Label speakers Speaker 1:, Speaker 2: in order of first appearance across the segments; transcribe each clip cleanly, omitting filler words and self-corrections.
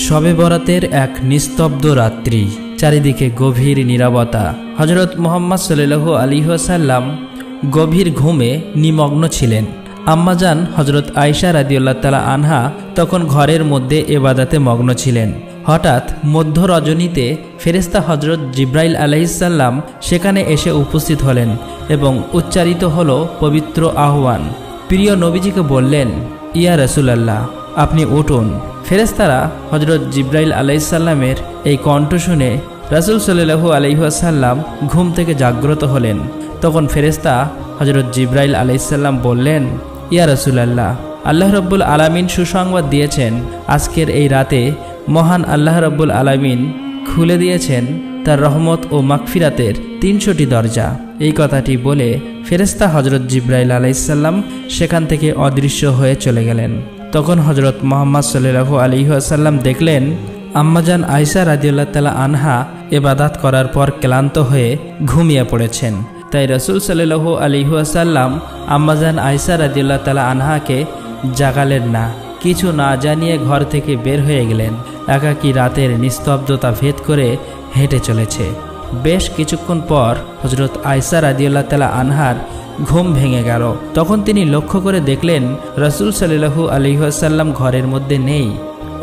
Speaker 1: শবে বরাতের এক নিস্তব্ধ রাত্রি, চারিদিকে গভীর নীরবতা। হযরত মুহাম্মদ সাল্লাল্লাহু আলাইহি ওয়াসাল্লাম গভীর ঘুমে নিমগ্ন ছিলেন। আম্মাজান হযরত আয়েশা রাদিয়াল্লাহু তাআলা আনহা তখন ঘরের মধ্যে ইবাদতে মগ্ন ছিলেন। হঠাৎ মধ্য রজনীতে ফেরেশতা হযরত জিবরাইল আলাইহিস সালাম সেখানে এসে উপস্থিত হলেন এবং উচ্চারিত হলো পবিত্র আহ্বান। প্রিয় নবীজিকে বললেন, ইয়া রাসূলুল্লাহ, আপনি উঠুন। ফেরেশতারা হযরত জিবরাইল আলাইহিস সালামের এই কণ্ঠ শুনে রাসূল সাল্লাল্লাহু আলাইহি ওয়াসাল্লাম ঘুম থেকে জাগ্রত হলেন। তখন ফেরেশতা হযরত জিবরাইল আলাইহিস সালাম বললেন, ইয়া রাসূলুল্লাহ, আল্লাহ রাব্বুল আলামিন সুসংবাদ দিয়েছেন, আজকের এই রাতে মহান আল্লাহ রাব্বুল আলামিন খুলে দিয়েছেন তার রহমত ও মাগফিরাতের ৩০০টি দরজা। এই কথাটি বলে ফেরেশতা হযরত জিবরাইল আলাইহিস সালাম সেখান থেকে অদৃশ্য হয়ে চলে গেলেন। তখন হযরত মুহাম্মদ সাল্লাল্লাহু আলাইহি ওয়াসাল্লাম দেখলেন আম্মাজান আয়েশা রাদিয়াল্লাহু তাআলা আনহা ইবাদত করার পর ক্লান্ত হয়ে ঘুমিয়ে পড়েছেন। তাই রাসূল সাল্লাল্লাহু আলাইহি ওয়াসাল্লাম আম্মাজান আয়েশা রাদিয়াল্লাহু তাআলা আনহাকে জাগালেন না। কিছু না জানিয়ে ঘর থেকে বের হয়ে গেলেন। একাকী রাতের নিস্তব্ধতা ভেদ করে হেঁটে চলেছে। বেশ কিছুক্ষণ পর হযরত আয়েশা রাদিয়াল্লাহু তাআলা আনহার ঘুম ভেঙে গেল। তখন তিনি লক্ষ্য করে দেখলেন রাসূল সাল্লাল্লাহু আলাইহি ওয়াসাল্লাম ঘরের মধ্যে নেই।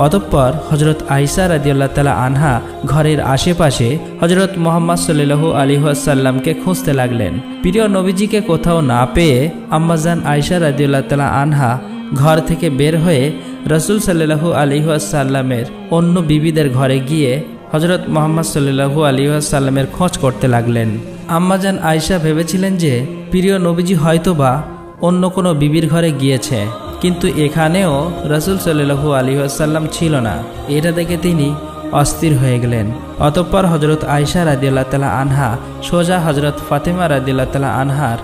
Speaker 1: অতঃপর হযরত আয়েশা রাদিয়াল্লাহু তাআলা আনহা ঘরের আশেপাশে হযরত মুহাম্মদ সাল্লাল্লাহু আলাইহি ওয়াসাল্লামকে খুঁজতে লাগলেন। প্রিয় নবীজিকে কোথাও না পেয়ে আম্মাজান আয়েশা রাদিয়াল্লাহু তাআলা আনহা ঘর থেকে বের হয়ে রাসূল সাল্লাল্লাহু আলাইহি ওয়াসাল্লামের অন্য বিবিদের ঘরে গিয়ে হযরত মুহাম্মদ সাল্লাল্লাহু আলাইহি ওয়াসাল্লামের খোঁজ করতে লাগলেন। আম্মাজান আয়েশা ভেবেছিলেন যে প্রিয় নবীজি হয়তোবা অন্য কোনো বিবির ঘরে গিয়েছে, কিন্তু এখানেও রাসূল সাল্লাল্লাহু আলাইহি ওয়াসাল্লাম ছিল না। এটা দেখে তিনি অস্থির হয়ে গেলেন। অতঃপর হযরত আয়েশা রাদিয়াল্লাহু তাআলা আনহা সোজা হযরত ফাতেমা রাদিয়াল্লাহু তাআলা আনহার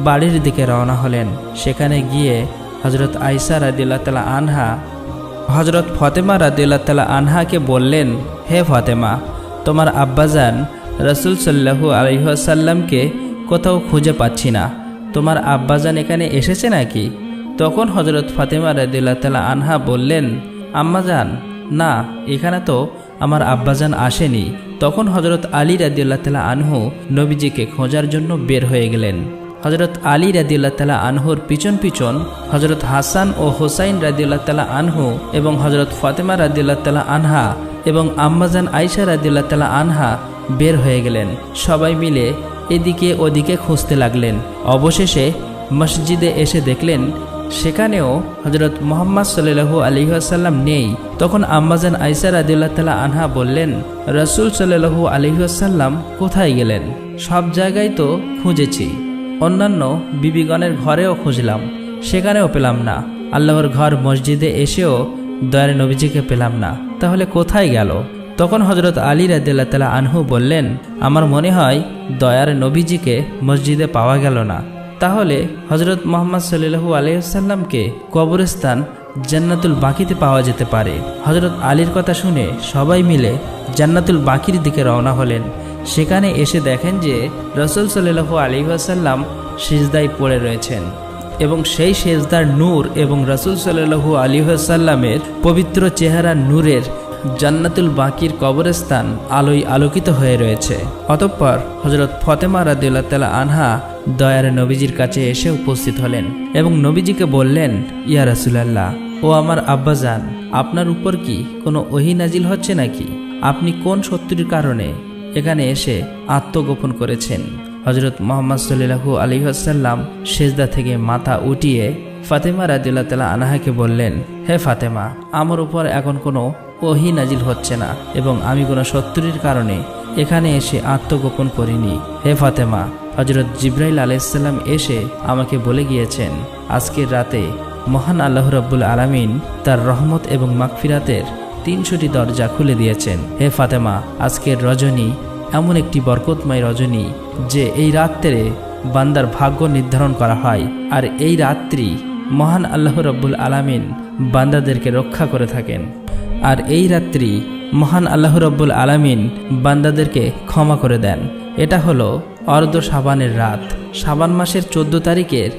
Speaker 1: বাড়ির দিকে রওনা হলেন। সেখানে গিয়ে হযরত আয়েশা রাদিয়াল্লাহু তাআলা আনহা হযরত ফাতেমা রাদিয়াল্লাহু তাআলা আনহাকে বললেন, হে ফাতেমা, তোমার আব্বাজান রাসূল সাল্লাল্লাহু আলাইহি ওয়াসাল্লামকে কোথাও খুঁজে পাচ্ছি না। তোমার আব্বাজান এখানে এসেছে নাকি? তখন হযরত ফাতেমা রাদিয়াল্লাহু তাআলা আনহা বললেন, আম্মাজান, না, এখানে তো আমার আব্বাজান আসেনি। তখন হযরত আলী রাদিয়াল্লাহু তাআলা আনহু নবীজিকে খোঁজার জন্য বের হয়ে গেলেন। হযরত আলী রাদিয়াল্লাহু তাআলা আনহুর পিছন পিছন হযরত হাসান ও হোসাইন রাদিয়াল্লাহু তাআলা আনহু এবং হযরত ফাতেমা রাদিয়াল্লাহু তাআলা আনহা এবং আম্মাজান আয়েশা রাদিয়াল্লাহু তাআলা আনহা বের হয়ে গেলেন। সবাই মিলে এদিকে ওদিকে খুঁজতে লাগলেন। অবশেষে মসজিদে এসে দেখলেন সেখানেও হযরত মুহাম্মদ সাল্লাল্লাহু আলাইহি ওয়াসাল্লাম নেই। তখন আম্মাজান আয়েশা রাদিয়াল্লাহু তাআলা আনহা বললেন, রাসূল সাল্লাল্লাহু আলাইহি ওয়াসাল্লাম কোথায় গেলেন? সব জায়গায় তো খুঁজেছি, অন্যান্য বিবিগণের ঘরেও খুঁজলাম, সেখানেও পেলাম না। আল্লাহর ঘর মসজিদে এসেও দয়ার নবীজিকে পেলাম না, তাহলে কোথায় গেল? তখন হযরত আলী রাদিয়াল্লাহু তাআলা আনহু বললেন, আমার মনে হয় দয়ার নবীজিকে মসজিদে পাওয়া গেল না। তাহলে হযরত মুহাম্মদ সাল্লাল্লাহু আলাইহি ওয়াসাল্লামকে কবরস্থান জান্নাতুল বাকিতে পাওয়া যেতে পারে। হযরত আলীর কথা শুনে সবাই মিলে জান্নাতুল বাকির দিকে রওনা হলেন। সেখানে এসে দেখেন যে রাসূল সাল্লাল্লাহু আলাইহি ওয়াসাল্লাম সিজদায় পড়ে রয়েছেন এবং সেই সিজদার নূর এবং রাসূল সাল্লাল্লাহু আলাইহি ওয়াসাল্লামের পবিত্র চেহারার নূরের জান্নাতুল বাকির কবরস্থান আলোয় আলোকিত হয়ে রয়েছে। অতঃপর হযরত ফাতেমা রাদিয়াল্লাহু তাআলা আনহা দয়ার নবীজির কাছে এসে উপস্থিত হলেন এবং নবীজিকে বললেন, ইয়া রাসূলুল্লাহ, ও আমার আব্বাজান, আপনার উপর কি কোনো ওহী নাজিল হচ্ছে নাকি? আপনি কোন শত্রুর কারণে এখানে এসে আত্মগোপন করেছেন? হযরত মুহাম্মদ সাল্লাল্লাহু আলাইহি ওয়াসাল্লাম সিজদা থেকে মাথা উঠিয়ে ফাতেমা রাদিয়াল্লাহু তাআলা আনহাকে বললেন, হে ফাতেমা, আমার উপর এখন কোনো ওহী নাজিল হচ্ছে না এবং আমি কোনো শত্রুর কারণে এখানে এসে আত্মগোপন করিনি। হে ফাতেমা, হযরত জিবরাইল আলাইহিস সালাম এসে আমাকে বলে গিয়েছেন আজকের রাতে মহান আল্লাহ রাব্বুল আলামিন তার রহমত এবং মাগফিরাতের ৩০০টি দরজা খুলে দিয়েছেন। হে ফাতেমা, আজকের রজনী এমন একটি বরকতময় রজনী যে এই রাত্রে বান্দার ভাগ্য নির্ধারণ করা হয়, আর এই রাত্রি মহান আল্লাহ রাব্বুল আলামিন বান্দাদেরকে রক্ষা করে থাকেন। আর এই রাত্রি মহান আল্লাহ রাব্বুল আলামিন বান্দাদেরকে ক্ষমা করে দেন। এটা হলো অর্ধ শাবানের রাত, শাবান মাসের 14 তারিখের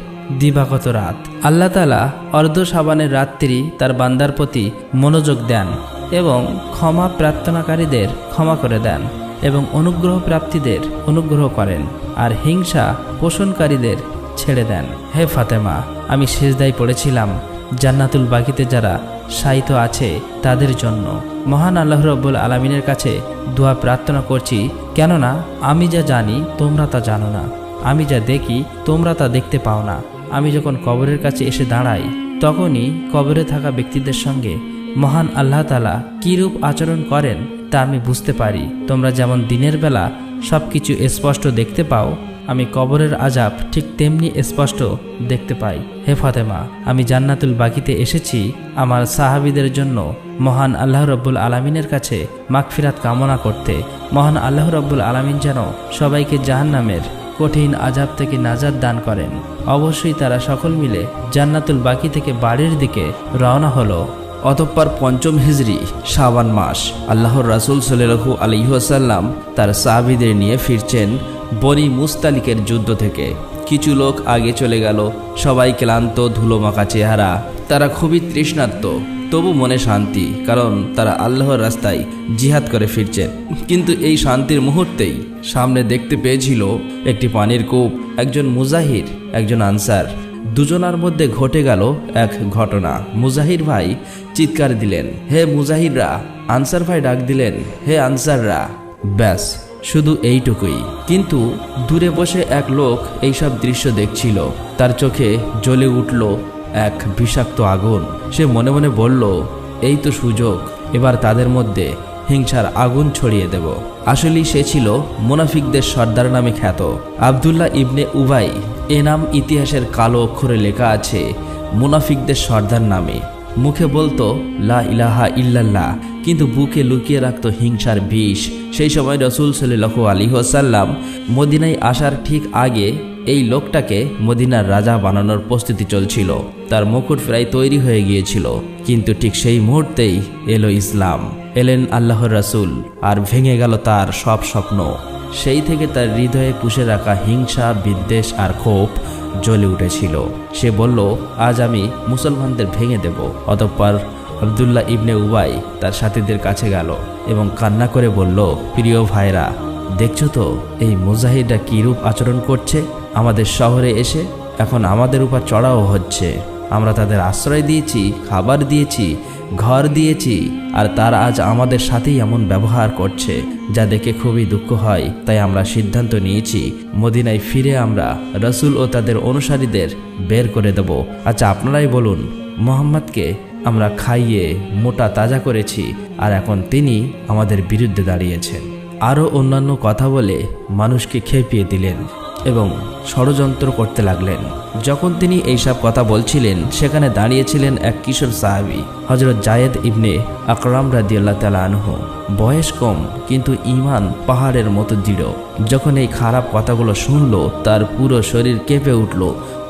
Speaker 1: দিবাগত রাত। আল্লাহ তাআলা অর্ধ শাবানের রাত্রি তার বান্দার প্রতি মনোযোগ দেন এবং ক্ষমা প্রার্থনাকারীদের ক্ষমা করে দেন এবং অনুগ্রহ প্রাপ্তিদের অনুগ্রহ করেন আর হিংসা পোষণকারীদের ছেড়ে দেন। হে ফাতেমা, আমি সিজদায় পড়েছিলাম জান্নাতুল বাকিতে যারা শায়িত আছে তাদের জন্য। মহান আল্লাহ রাব্বুল আলামিনের কাছে দোয়া প্রার্থনা করছি, কেননা আমি যা জানি তোমরা তা জানো না, আমি যা দেখি তোমরা তা দেখতে পাও না। আমি যখন কবরের কাছে এসে দাঁড়াই তখনই কবরে থাকা ব্যক্তিদের সঙ্গে মহান আল্লাহ তাআলা কীরূপ আচরণ করেন তা আমি বুঝতে পারি। তোমরা যেমন দিনের বেলা সব কিছু স্পষ্ট দেখতে পাও, আমি কবরের আযাব ঠিক তেমনি স্পষ্ট দেখতে পাই। হে ফাতেমা, আমি জান্নাতুল বাকিতে এসেছি আমার সাহাবীদের জন্য মহান আল্লাহ রাব্বুল আলামিনের কাছে মাগফিরাত কামনা করতে। মহান আল্লাহ রাব্বুল আলামিন যেন সবাইকে জাহান্নামের কঠিন আযাব থেকে নাজাত দান করেন। অবশ্যই তারা সকল মিলে জান্নাতুল বাকি থেকে বাড়ির দিকে রওনা হলো।
Speaker 2: অতঃপর ৫ম হিজরি শাবান মাস আল্লাহর রাসূল সাল্লাল্লাহু আলাইহি ওয়াসাল্লাম তার সাহাবীদের নিয়ে ফিরছেন বনি মুস্তালিকের যুদ্ধ থেকে। কিছু লোক আগে চলে গেল, সবাই ক্লান্ত, ধুলোমাখা চেহারা, তারা খুবই তৃষ্ণার্ত, তবু মনে শান্তি, কারণ তারা আল্লাহর রাস্তায় জিহাদ করে ফিরছেন। কিন্তু এই শান্তির মুহূর্তেই সামনে দেখতে পেয়েছিল একটি পানির কূপ, একজন মুজাহির, একজন আনসার। দুজনার মধ্যে ঘটে গেল এক ঘটনা। মুজাহির ভাই চিৎকার দিলেন, হে মুজাহিররা! আনসার ভাই ডাক দিলেন, হে আনসাররা! ব্যাস, শুধু এইটুকুই। কিন্তু দূরে বসে এক লোক এইসব দৃশ্য দেখছিল, তার চোখে জ্বলে উঠল এক বিষাক্ত আগুন। সে মনে মনে বলল, এই তো সুযোগ, এবার তাদের মধ্যে হিংসার আগুন ছড়িয়ে দেব। আসলেই সে ছিল মুনাফিকদের সর্দার নামে খ্যাত আব্দুল্লাহ ইবনে উবাই। এ নাম ইতিহাসের কালো অক্ষরে লেখা আছে মুনাফিকদের সর্দার নামে। মুখে বলতো লা ইলাহা ইল্লাল্লাহ, কিন্তু বুকে লুকিয়ে রাখত হিংসার বিষ। সেই সময় রাসূল সাল্লাল্লাহু আলাইহি ওয়াসাল্লাম মদিনায় আসার ঠিক আগে এই লোকটাকে মদিনার রাজা বানানোর প্রস্তুতি চলছিল। তার মুকুট প্রায় তৈরি হয়ে গিয়েছিল, কিন্তু ঠিক সেই মুহূর্তেই এলো ইসলাম, এলেন আল্লাহর রাসূল, আর ভেঙে গেল তার সব স্বপ্ন। সেই থেকে তার হৃদয়ে পুষে রাখা হিংসা, বিদ্বেষ আর ক্ষোভ জ্বলে উঠেছিল। সে বলল, আজ আমি মুসলমানদের ভেঙে দেব। অতঃপর আব্দুল্লাহ ইবনে উবাই তার সাথীদের কাছে গেল এবং কান্না করে বলল, প্রিয় ভাইরা, দেখছো তো এই মুজাহিদরা কীরূপ আচরণ করছে? আমাদের শহরে এসে এখন আমাদের উপর চড়াও হচ্ছে। আমরা তাদের আশ্রয় দিয়েছি, খাবার দিয়েছি, ঘর দিয়েছি, আর তারা আজ আমাদের সাথেই এমন ব্যবহার করছে, যা দেখে খুবই দুঃখ হয়। তাই আমরা সিদ্ধান্ত নিয়েছি মদিনায় ফিরে আমরা রাসূল ও তাদের অনুসারীদের বের করে দেব। আচ্ছা, আপনারাই বলুন, মুহাম্মদকে আমরা খাইয়ে মোটা তাজা করেছি, আর এখন তিনি আমাদের বিরুদ্ধে দাঁড়িয়েছেন। আরও অন্যান্য কথা বলে মানুষকে খেপিয়ে দিলেন এবং ষড়যন্ত্র করতে লাগলেন। যখন তিনি এইসব কথা বলছিলেন, সেখানে দাঁড়িয়েছিলেন এক কিশোর সাহাবী, হযরত যায়েদ ইবনে আকরাম রাদিয়াল্লাহু তাআলা আনহু। বয়স কম, কিন্তু ঈমান পাহাড়ের মতো দৃঢ়। যখন এই খারাপ কথাগুলো শুনল, তার পুরো শরীর কেঁপে উঠল,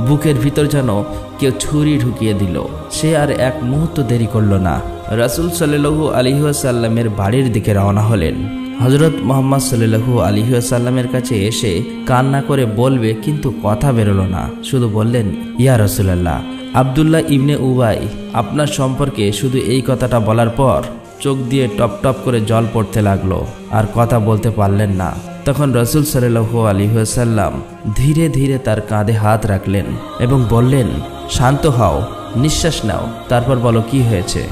Speaker 2: বুকের ভিতর যেন কেউ ছুরি ঢুকিয়ে দিল। সে আর এক মুহূর্ত দেরি করল না, রাসূল সাল্লাল্লাহু আলাইহি ওয়াসাল্লামের বাড়ির দিকে রওনা হলেন। হযরত মুহাম্মদ সাল্লাল্লাহু আলাইহি ওয়াসাল্লামের কাছে এসে কান্না করে বলবে, কিন্তু কথা বেরোলো না। শুধু বললেন, ইয়া রাসূলুল্লাহ, আব্দুল্লাহ ইবনে উবাই আপনার সম্পর্কে শুধু এই কথাটা বলার পর চোখ দিয়ে টপ টপ করে জল পড়তে লাগলো, আর কথা বলতে পারলেন না। তখন রাসূল সাল্লাল্লাহু আলাইহি ওয়াসাল্লাম ধীরে ধীরে তার কাঁধে হাত রাখলেন এবং বললেন, শান্ত হও, নিঃশ্বাস নাও, তারপর বলো কি হয়েছে।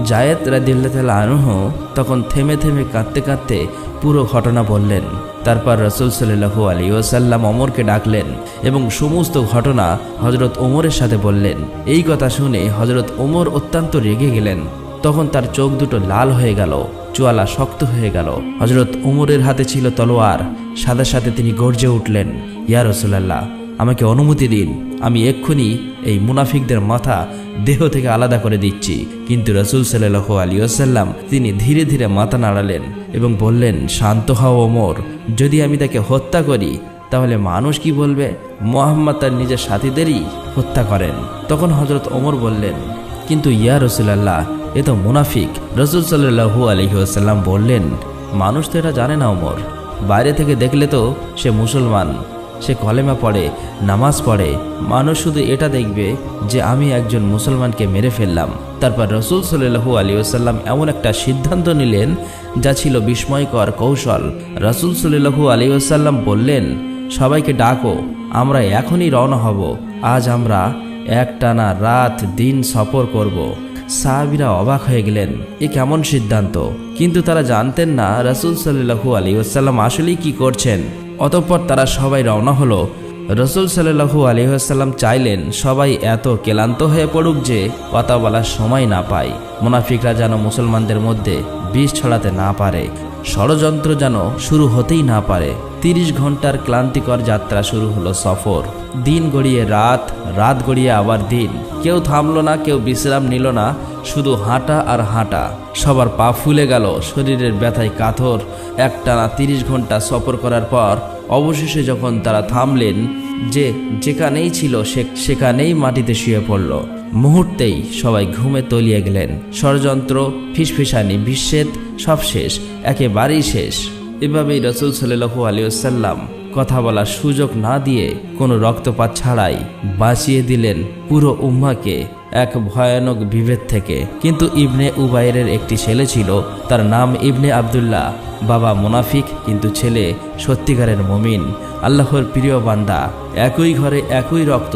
Speaker 2: যায়েদ রাদিয়াল্লাহু তাআলা আনহু তখন থেমে থেমে কাঁদতে কাঁদতে পুরো ঘটনা বললেন। তারপর রাসূল সাল্লাল্লাহু আলাইহি ওয়াসাল্লাম ওমরকে ডাকলেন এবং সমস্ত ঘটনা হযরত ওমরের সাথে বললেন। এই কথা শুনে হযরত ওমর অত্যন্ত রেগে গেলেন। তখন তার চোখ দুটো লাল হয়ে গেল, চোয়ালা শক্ত হয়ে গেল। হযরত ওমরের হাতে ছিল তলোয়ার। সাথে সাথে তিনি গর্জে উঠলেন, ইয়া রাসূলুল্লাহ, আমাকে অনুমতি দিন, আমি এক্ষুনি এই মুনাফিকদের মাথা দেহ থেকে আলাদা করে দিচ্ছি। কিন্তু রাসূল সাল্লাল্লাহু আলাইহি ওয়াসাল্লাম তিনি ধীরে ধীরে মাথা নাড়ালেন এবং বললেন, শান্ত হও ওমর, যদি আমি তাকে হত্যা করি তাহলে মানুষ কি বলবে? মুহাম্মদ তার নিজের সাথীদেরই হত্যা করেন। তখন হযরত ওমর বললেন, কিন্তু ইয়া রাসূলুল্লাহ, এ তো মুনাফিক। রাসূল সাল্লাল্লাহু আলাইহি ওয়াসাল্লাম বললেন, মানুষ তো এটা জানে না ওমর, বাইরে থেকে দেখলে তো সে মুসলমান, সে কলেমা পড়ে, নামাজ পড়ে, মানুষ শুধু এটা দেখবে যে আমি একজন মুসলমানকে মেরে ফেললাম। তারপর রাসূল সাল্লাল্লাহু আলাইহি ওয়াসাল্লাম এমন একটা সিদ্ধান্ত নিলেন যা ছিল বিস্ময়কর কৌশল। রাসূল সাল্লাল্লাহু আলাইহি ওয়াসাল্লাম বললেন, সবাইকে ডাকো, আমরা এখনই রওনা হব। আজ আমরা একটানা রাত দিন সফর করব। সাহাবীরা অবাক হয়ে গেলেন, এ কেমন সিদ্ধান্ত? কিন্তু তারা জানতেন না রাসূল সাল্লাল্লাহু আলাইহি ওয়াসাল্লাম আসলেই কি করছেন। অতঃপর তারা সবাই রওনা হলো। রাসূল সাল্লাল্লাহু আলাইহি ওয়াসাল্লাম চাইলেন সবাই এত ক্লান্ত হয়ে পড়ুক যে কথা বলার সময় না পায়। মুনাফিকরা যেন মুসলমানদের মধ্যে বিষ ছড়াতে না পারে, ষড়যন্ত্র যেন শুরু হতেই না পারে। 30 ঘন্টার ক্লান্তিকর যাত্রা শুরু হলো সফর। দিন গড়িয়ে রাত, রাত গড়িয়ে আবার দিন। কেউ থামলো না, কেউ বিশ্রাম নিল না, শুধু হাঁটা আর হাঁটা। সবার পা ফুলে গেল, শরীরের ব্যথায় কাতর। একটানা 30 ঘন্টা সফর করার পর অবশেষে যখন তারা থামলেন, যেখানেই ছিল সেখানেই মাটিতে শুয়ে পড়ল। মুহূর্তেই সবাই ঘুমে তলিয়ে গেলেন। ষড়যন্ত্র, ফিসফিসানি, বিচ্ছেদ সব শেষ, একেবারেই শেষ। এভাবেই রাসূল সাল্লাল্লাহু আলাইহি ওয়াসাল্লাম কথা বলার সুযোগ না দিয়ে কোনো রক্তপাত ছাড়াই বাঁচিয়ে দিলেন পুরো উম্মাহকে এক ভয়ানক বিভেদ থেকে। কিন্তু ইবনে উবাইরের একটি ছেলে ছিল, তার নাম ইবনে আবদুল্লাহ। বাবা মুনাফিক, কিন্তু ছেলে সত্যিকারের মুমিন, আল্লাহর প্রিয় বান্দা। একই ঘরে একই রক্ত,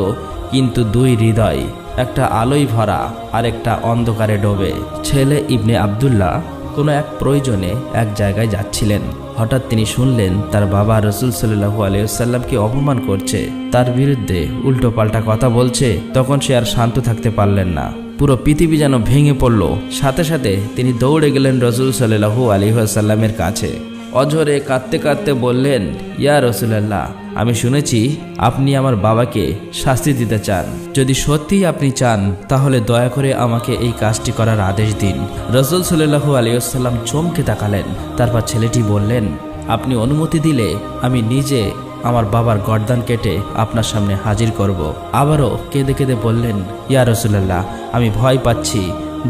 Speaker 2: কিন্তু দুই হৃদয়, একটা আলোয় ভরা আর একটা অন্ধকারে ডোবে। ছেলে ইবনে আবদুল্লাহ কোনো এক প্রয়োজনে এক জায়গায় যাচ্ছিলেন। হঠাৎ তিনি শুনলেন তার বাবা রাসূল সাল্লাল্লাহু আলাইহি ওয়াসাল্লামকে অপমান করছে, তার বিরুদ্ধে উল্টো পাল্টা কথা বলছে। তখন সে আর শান্ত থাকতে পারলেন না, পুরো পৃথিবী যেন ভেঙে পড়ল। সাথে সাথে তিনি দৌড়ে গেলেন রাসূল সাল্লাল্লাহু আলাইহি ওয়াসাল্লামের কাছে। অঝরে কাঁদতে কাঁদতে বললেন, ইয়া রাসূলুল্লাহ, আমি শুনেছি আপনি আমার বাবাকে শাস্তি দিতে চান। যদি সত্যিই আপনি চান তাহলে দয়া করে আমাকে এই কাজটি করার আদেশ দিন। রাসূল সাল্লাল্লাহু আলাইহি ওয়াসাল্লাম চমকে তাকালেন। তারপর ছেলেটি বললেন, আপনি অনুমতি দিলে আমি নিজে আমার বাবার গর্দান কেটে আপনার সামনে হাজির করব। আবারও কেঁদে কেঁদে বললেন, ইয়া রাসূলুল্লাহ, আমি ভয় পাচ্ছি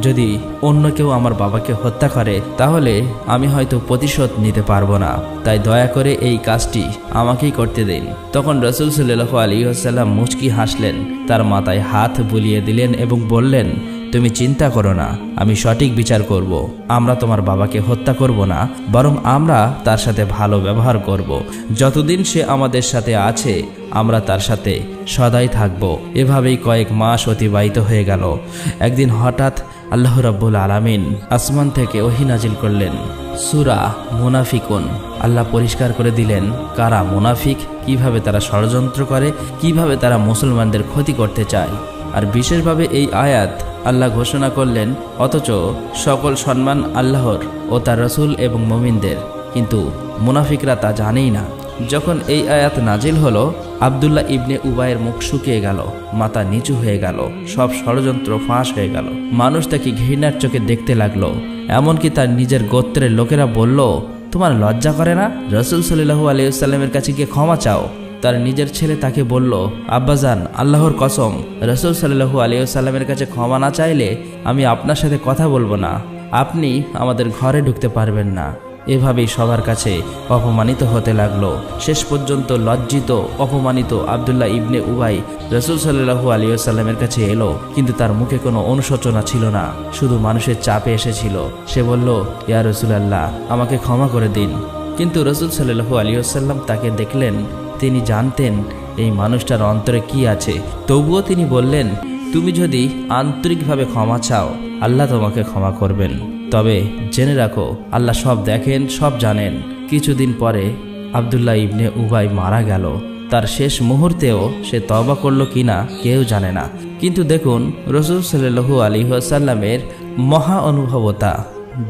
Speaker 2: যদি অন্য কেউ আমার বাবাকে হত্যা করে তাহলে আমি হয়তো প্রতিশোধ নিতে পারবো না, তাই দয়া করে এই কাজটি আমাকেই করতে দিন। তখন রাসূল সাল্লাল্লাহু আলাইহি ওয়াসাল্লাম মুচকি হাসলেন, তার মাথায় হাত বুলিয়ে দিলেন এবং বললেন, তুমি চিন্তা করো না, আমি সঠিক বিচার করব। আমরা তোমার বাবাকে হত্যা করব না, বরং আমরা তার সাথে ভালো ব্যবহার করব। যতদিন সে আমাদের সাথে আছে আমরা তার সাথে সদাই থাকব। এভাবেই কয়েক মাস অতিবাহিত হয়ে গেল। একদিন হঠাৎ আল্লাহ রাব্বুল আলামিন আসমান থেকে ওহী নাজিল করলেন, সূরা মুনাফিকুন। আল্লাহ পরিষ্কার করে দিলেন কারা মুনাফিক, কিভাবে তারা ষড়যন্ত্র করে, কিভাবে তারা মুসলমানদের ক্ষতি করতে চায়। আর বিশেষভাবে এই আয়াত আল্লাহ ঘোষণা করলেন, অথচ সকল সম্মান আল্লাহর ও তার রাসূল এবং মুমিনদের, কিন্তু মুনাফিকরা তা জানেই না। যখন এই আয়াত নাজিল হলো, আবদুল্লাহ ইবনে উবাইয়ের মুখ শুকিয়ে গেল, মাথা নিচু হয়ে গেল, সব ষড়যন্ত্র ফাঁস হয়ে গেল। মানুষ তাকে ঘৃণার চোখে দেখতে লাগলো। এমনকি তার নিজের গোত্রের লোকেরা বলল, তোমার লজ্জা করে না? রাসূল সাল্লাল্লাহু আলাইহি ওয়াসাল্লামের কাছে গিয়ে ক্ষমা চাও। তার নিজের ছেলে তাকে বলল, আব্বাজান, আল্লাহর কসম, রাসূল সাল্লাল্লাহু আলাইহি ওয়াসাল্লামের কাছে ক্ষমা না চাইলে আমি আপনার সাথে কথা বলবো না, আপনি আমাদের ঘরে ঢুকতে পারবেন না। এভাবেই সবার কাছে অপমানিত হতে লাগলো। শেষ পর্যন্ত লজ্জিত, অপমানিত আবদুল্লাহ ইবনে উবাই রাসূল সাল্লাল্লাহু আলাইহি ওয়াসাল্লামের কাছে এলো, কিন্তু তার মুখে কোনো অনুশোচনা ছিল না, শুধু মানুষের চাপে এসেছিল। সে বলল, ইয়া রাসূলুল্লাহ, আমাকে ক্ষমা করে দিন। কিন্তু রাসূল সাল্লাল্লাহু আলাইহি ওয়াসাল্লাম তাকে দেখলেন, তিনি জানতেন এই মানুষটার অন্তরে কি আছে। তবুও তিনি বললেন, তুমি যদি আন্তরিকভাবে ক্ষমা চাও আল্লাহ তোমাকে ক্ষমা করবেন। তবে জেনে রাখো, আল্লাহ সব দেখেন, সব জানেন। কিছুদিন পরে আবদুল্লাহ ইবনে উবাই মারা গেল। তার শেষ মুহূর্তেও সে তওবা করলো কিনা কেউ জানে না। কিন্তু দেখুন রাসূল সাল্লাল্লাহু আলাইহি ওয়াসাল্লামের মহা অনুভবতা।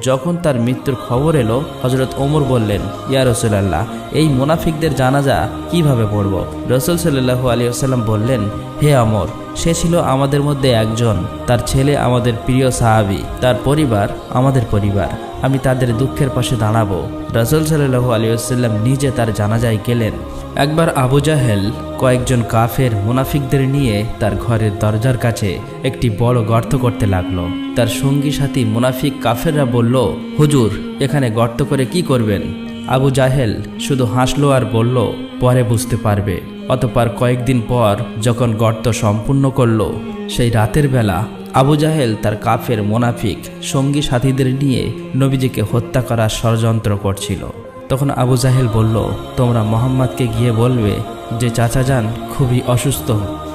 Speaker 2: যখন তার মৃত্যুর খবর এলো, হযরত ওমর বললেন, ইয়া রাসূলুল্লাহ, এই মুনাফিকদের জানাজা কিভাবে পড়ব? রাসূল সাল্লাল্লাহু আলাইহি ওয়াসাল্লাম বললেন, হে ওমর, সে ছিল আমাদের মধ্যে একজন, তার ছেলে আমাদের প্রিয় সাহাবী, তার পরিবার আমাদের পরিবার, আমি তাদের দুঃখের পাশে দাঁড়াবো। রাসূল সাল্লাল্লাহু আলাইহি ওয়াসাল্লাম নিজে তার জানাজায় গেলেন। একবার আবু জাহেল কয়েকজন কাফের মুনাফিকদের নিয়ে তার ঘরের দরজার কাছে একটি বড় গর্ত করতে লাগলো। তার সঙ্গী সাথী মুনাফিক কাফেররা বলল, হুজুর, এখানে গর্ত করে কি করবেন? আবু জাহেল শুধু হাসলো আর বলল, পরে বুঝতে পারবে। অতঃপর কয়েকদিন পর যখন গর্ত সম্পূর্ণ করল, সেই রাতের বেলা আবু জাহেল তার কাফের মোনাফিক সঙ্গী সাথীদের নিয়ে নবীজিকে হত্যা করার ষড়যন্ত্র করছিল। তখন আবু জাহেল বলল, তোমরা মোহাম্মদকে গিয়ে বলবে যে চাচাজান খুবই অসুস্থ,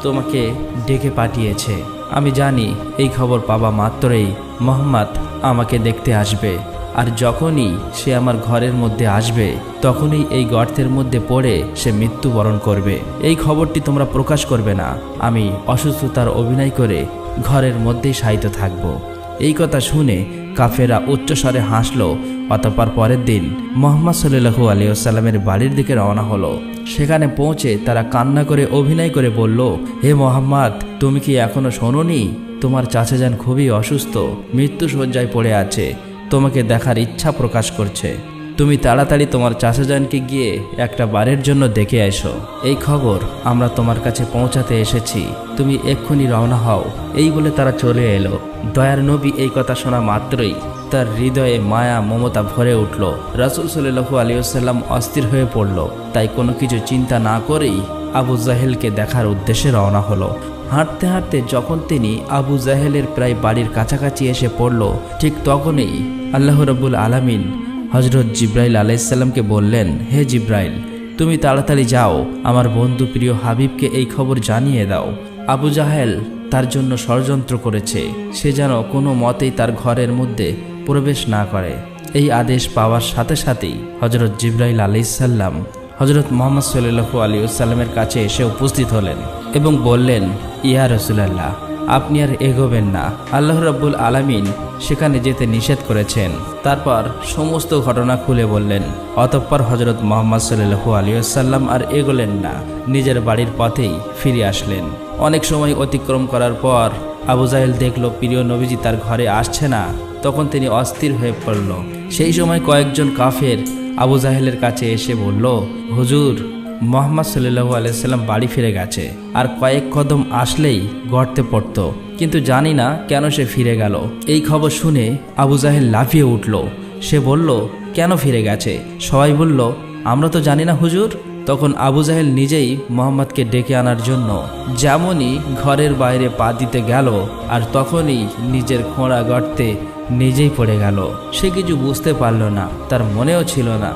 Speaker 2: তোমাকে ডেকে পাঠিয়েছে। আমি জানি এই খবর পাবা মাত্রই মোহাম্মদ আমাকে দেখতে আসবে, আর যখনই সে আমার ঘরের মধ্যে আসবে তখনই এই গর্তের মধ্যে পড়ে সে মৃত্যুবরণ করবে। এই খবরটি তোমরা প্রকাশ করবে না। আমি অসুস্থতার অভিনয় করে ঘরের মধ্যেই শায়িত থাকব। এই কথা শুনে কাফেরা উচ্চস্বরে হাসল। অতঃপর পরের দিন মুহাম্মদ সাল্লাল্লাহু আলাইহি ওয়াসাল্লামের বাড়ির দিকে রওনা হলো। সেখানে পৌঁছে তারা কান্না করে অভিনয় করে বলল, হে মুহাম্মদ, তুমি কি এখনো শোনোনি? তোমার চাচাজান খুবই অসুস্থ, মৃত্যু শয্যায় পড়ে আছে, তোমাকে দেখার ইচ্ছা প্রকাশ করছে। তুমি তাড়াতাড়ি তোমার চাচাজানকে গিয়ে একটা বারের জন্য দেখে এসো। এই খবর আমরা তোমার কাছে পৌঁছাতে এসেছি, তুমি এক্ষুনি রওনা হও। এই বলে তারা চলে এলো। দয়ার নবী এই কথা শোনা মাত্রই তার হৃদয়ে মায়া মমতা ভরে উঠল। রাসূল সাল্লাল্লাহু আলাইহি ওয়াসাল্লাম অস্থির হয়ে পড়ল। তাই কোনো কিছু চিন্তা না করেই আবু জাহেলকে দেখার উদ্দেশ্যে রওনা হলো। হাঁটতে হাঁটতে যখন তিনি আবু জাহেলের প্রায় বাড়ির কাছাকাছি এসে পড়ল, ঠিক তখনই আল্লাহ রাব্বুল আলামিন হযরত জিব্রাইল আলাইহিস সালামকে বললেন, হে জিব্রাইল, তুমি তাড়াতাড়ি যাও, আমার বন্ধু প্রিয় হাবিবকে এই খবর জানিয়ে দাও। আবু জাহেল তার জন্য ষড়যন্ত্র করেছে, সে যেন কোনো মতেই তার ঘরের মধ্যে প্রবেশ না করে। এই আদেশ পাওয়ার সাথে সাথেই হযরত জিব্রাইল আলাইহিস সালাম হযরত মুহাম্মদ সাল্লাল্লাহু আলাইহি ওয়াসাল্লামের কাছে এসে উপস্থিত হলেন এবং বললেন, ইয়া রাসূলুল্লাহ, আপনি আর এগোবেন না, আল্লাহ রাব্বুল আলামিন সেখানে যেতে নিষেধ করেছেন। তারপর সমস্ত ঘটনা খুলে বললেন। অতঃপর হযরত মুহাম্মদ সাল্লাল্লাহু আলাইহি ওয়াসাল্লাম আর এগোলেন না, নিজের বাড়ির পথেই ফিরে আসলেন। অনেক সময় অতিক্রম করার পর আবু জাহেল দেখল প্রিয় নবীজি তার ঘরে আসছে না। তখন তিনি অস্থির হয়ে পড়ল। সেই সময় কয়েকজন কাফের আবু জাহেলের কাছে এসে বলল, হুজুর, মুহাম্মদ সাল্লাল্লাহু আলাইহি সাল্লাম বাড়ি ফিরে গেছে, আর কয়েক কদম আসলেই গর্তে পড়ত, কিন্তু জানি না কেন সে ফিরে গেল। এই খবর শুনে আবু জাহেল লাফিয়ে উঠল। সে বলল, কেন ফিরে গেছে? সবাই বলল, আমরা তো জানি না হুজুর। তখন আবু জাহেল নিজেই মুহাম্মদকে ডেকে আনার জন্য যেমনই ঘরের বাইরে পা দিতে গেল, আর তখনই নিজের খোঁড়া গর্তে নিজেই পড়ে গেল। সে কিছু বুঝতে পারল না, তার মনেও ছিল না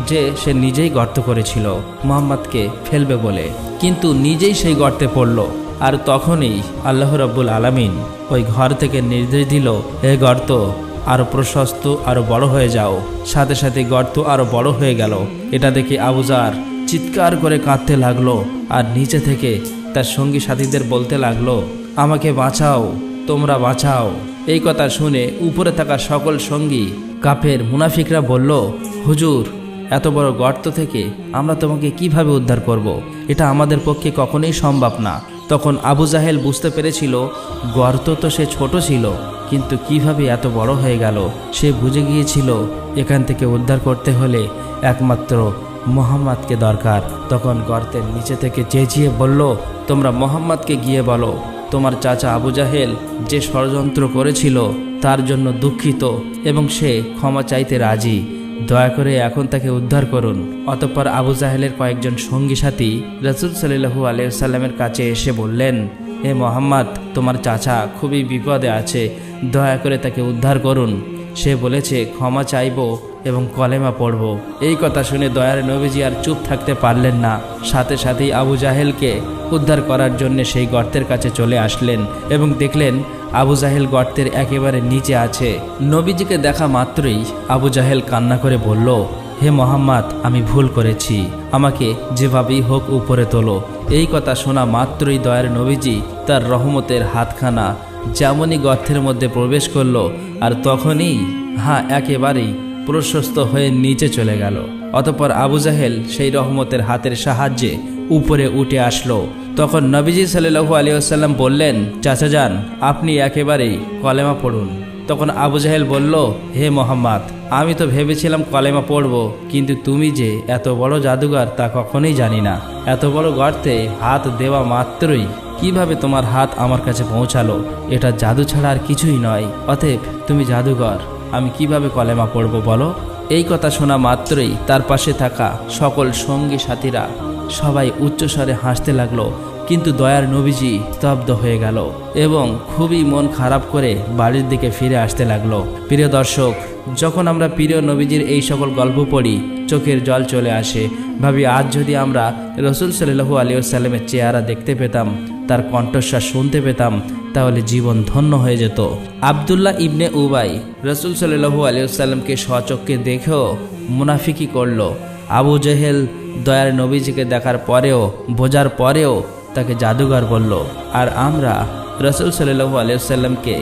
Speaker 2: যে সে নিজেই গর্ত করেছিল মুহাম্মদকে ফেলবে বলে, কিন্তু নিজেই সেই গর্তে পড়ল। আর তখনই আল্লাহ রাব্বুল আলামিন ওই ঘর থেকে নির্দেশ দিল, এ গর্ত আরো প্রশস্ত, আরো বড় হয়ে যাও। সাথে সাথে গর্ত আরো বড় হয়ে গেল। এটা দেখে আবু জার চিৎকার করে কাঁদতে লাগলো, আর নিচে থেকে তার সঙ্গী সাথীদের বলতে লাগলো, আমাকে বাঁচাও, তোমরা বাঁচাও। এই কথা শুনে উপরে থাকা সকল সঙ্গী কাফের মুনাফিকরা বলল, হুজুর, এত বড় গর্ত থেকে আমরা তোমাকে কিভাবে উদ্ধার করব? এটা আমাদের পক্ষে কখনোই সম্ভব না। তখন আবু জাহেল বুঝতে পেরেছিল গর্ত তো সে ছোট ছিল, কিন্তু কিভাবে এত বড় হয়ে গেল। সে বুঝে গিয়েছিল এখান থেকে উদ্ধার করতে হলে একমাত্র মুহাম্মদকে দরকার। তখন গর্তের নিচে থেকে চেঁচিয়ে বলল, তোমরা মুহাম্মদকে গিয়ে বলো তোমার চাচা আবু জাহেল যে ষড়যন্ত্র করেছিল তার জন্য দুঃখিত এবং সে ক্ষমা চাইতে রাজি, দয়া করে এখন তাকে উদ্ধার করুন। অতঃপর আবু জাহেলের কয়েকজন সঙ্গী সাথী রাসূল সাল্লাল্লাহু আলাইহি ওয়াসাল্লামের কাছে এসে বললেন, হে মুহাম্মদ, তোমার চাচা খুবই বিপদে আছে, দয়া করে তাকে উদ্ধার করুন। সে বলেছে ক্ষমা চাইব এবং কলেমা পড়ব। এই কথা শুনে দয়ার নবীজি আর চুপ থাকতে পারলেন না। সাথে সাথেই আবু জাহেলকে উদ্ধার করার জন্য সেই গর্তের কাছে চলে আসলেন এবং দেখলেন আবু জাহেল গর্তের একেবারে নিচে আছে। নবীজিকে দেখা মাত্রই আবু জাহেল কান্না করে বলল, হে মুহাম্মদ, আমি ভুল করেছি, আমাকে যেভাবেই হোক উপরে তোলো। এই কথা শোনা মাত্রই দয়ার নবীজি তার রহমতের হাতখানা যেমনই গর্তের মধ্যে প্রবেশ করলো, আর তখনই একেবারেই প্রশস্ত হয়ে নিচে চলে গেল। অতঃপর আবু জাহেল সেই রহমতের হাতের সাহায্যে উপরে উঠে আসলো। তখন নবীজি সাল্লাল্লাহু আলাইহি ওয়াসাল্লাম বললেন, চাচা যান, আপনি একেবারেই কলেমা পড়ুন। তখন আবু জাহেল বলল, হে মুহাম্মদ, আমি তো ভেবেছিলাম কলেমা পড়ব, কিন্তু তুমি যে এত বড় জাদুঘর তা কখনোই জানি না। এত বড় গর্তে হাত দেওয়া মাত্রই কিভাবে তোমার হাত আমার কাছে পৌঁছালো? এটা জাদু ছাড়া আর কিছুই নয়। অতএব তুমি জাদুঘর, আমি কিভাবে কলেমা পড়ব বলো? এই কথা শোনা মাত্রই তার পাশে থাকা সকল সঙ্গী সাথীরা সবাই উচ্চস্বরে হাসতে লাগলো, কিন্তু দয়ার নবীজি স্তব্ধ হয়ে গেল এবং খুবই মন খারাপ করে বাড়ির দিকে ফিরে আসতে লাগলো। প্রিয় দর্শক, যখন আমরা প্রিয় নবীজির এই সকল গল্প পড়ি চোখের জল চলে আসে। ভাবি আজ যদি আমরা রসুল সাল্লাল্লাহু আলাইহি ওয়াসাল্লামের চেহারা দেখতে পেতাম, তার কণ্ঠস্বর শুনতে পেতাম, তাহলে জীবন ধন্য হয়ে যেত। আব্দুল্লাহ ইবনে উবাই রসুল সাল্লাল্লাহু আলাইহি ওয়াসাল্লামকে স্বচক্ষে দেখেও মুনাফিকি করলো। আবু জেহেল দয়ার নবীজিকে দেখার পরেও, বোঝার পরেও তাকে জাদুঘর বলল। আর আমরা রসুল সাল্লাল্লাহু আলাইহি ওয়াসাল্লামকে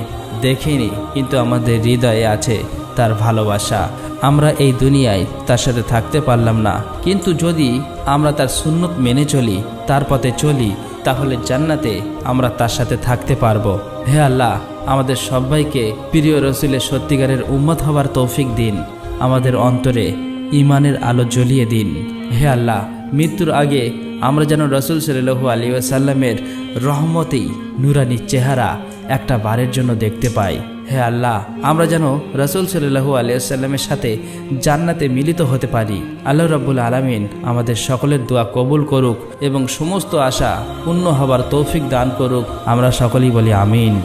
Speaker 2: দেখিনি, কিন্তু আমাদের হৃদয়ে আছে তার ভালোবাসা। আমরা এই দুনিয়ায় তার সাথে থাকতে পারলাম না, কিন্তু যদি আমরা তার সুন্নত মেনে চলি, তার পথে চলি, তাহলে জান্নাতে আমরা তার সাথে থাকতে পারবো। হে আল্লাহ, আমাদের সবাইকে প্রিয় রসুলের সত্যিকারের উম্মত হবার তৌফিক দিন। আমাদের অন্তরে ঈমানের আলো জ্বলিয়ে দিন। হে আল্লাহ, মৃত্যুর আগে আমরা যেন রসুল সাল্লাল্লাহু আলাইহি ওয়াসাল্লামের রহমতি নুরানি চেহারা একটা বারের জন্য দেখতে পাই। হে আল্লাহ, আমরা যেন রসুল সাল্লাল্লাহু আলাইহি ওয়াসাল্লামের সাথে জান্নাতে মিলিত হতে পারি। আল্লাহ রাব্বুল আলামিন আমাদের সকলের দোয়া কবুল করুক এবং সমস্ত আশা পূর্ণ হবার তৌফিক দান করুক। আমরা সকলেই বলি আমিন।